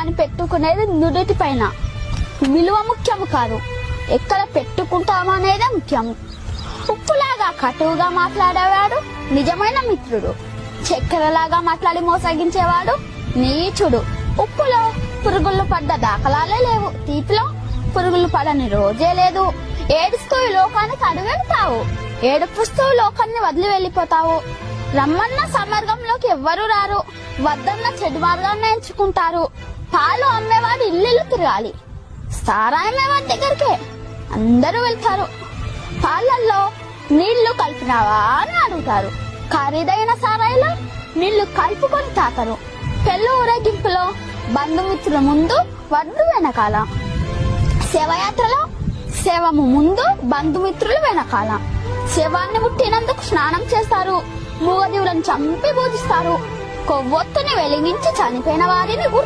కానీ పెట్టుకునేది నుదుటి పైన. విలువ ముఖ్యము కాదు, ఎక్కడ పెట్టుకుంటామో అనేదే ముఖ్యము. ఉప్పులాగా కటువుగా మాట్లాడేవాడు నిజమైన మిత్రుడు. చక్కెరలాగా మాట్లాడి మోసగించేవాడు నీచుడు. ఉప్పులో పురుగులు పడ్డ దాఖలాలే లేవు, తీపిలో పురుగులు పడని రోజే లేదు. ఏడుస్తూ ఈ లోకానికి అడుగెడతావు, ఏడుపుస్తూ లోకాన్ని వదిలి వెళ్ళిపోతావు. రమ్మన్న సమార్గంలోకి ఎవ్వరూ రారు, వద్దన్న చెడు మార్గాన్ని ఎంచుకుంటారు. పాలు అమ్మేవాడు ఇల్లు తిరగాలి, సారాయి అమ్మేవాడి దగ్గరికి అందరూ వెళ్తారు. పాలల్లో నీళ్లు కలిపినావా అని అడుగుతారు, ఖరీదైన సారాయిలో నీళ్లు కలుపుకొని తాకరు. పెళ్లి ఊరేగింపులో బంధుమిత్రుల ముందు, వడ్డు వెనకాల. శవయాత్రలో శవము ముందు, బంధుమిత్రులు వెనకాల. శవాన్ని ముట్టినందుకు స్నానం చేస్తారు, మూగజీవులను చంపి పూజిస్తారు. కొవ్వొత్తుని వెలిగించి చనిపోయిన వారిని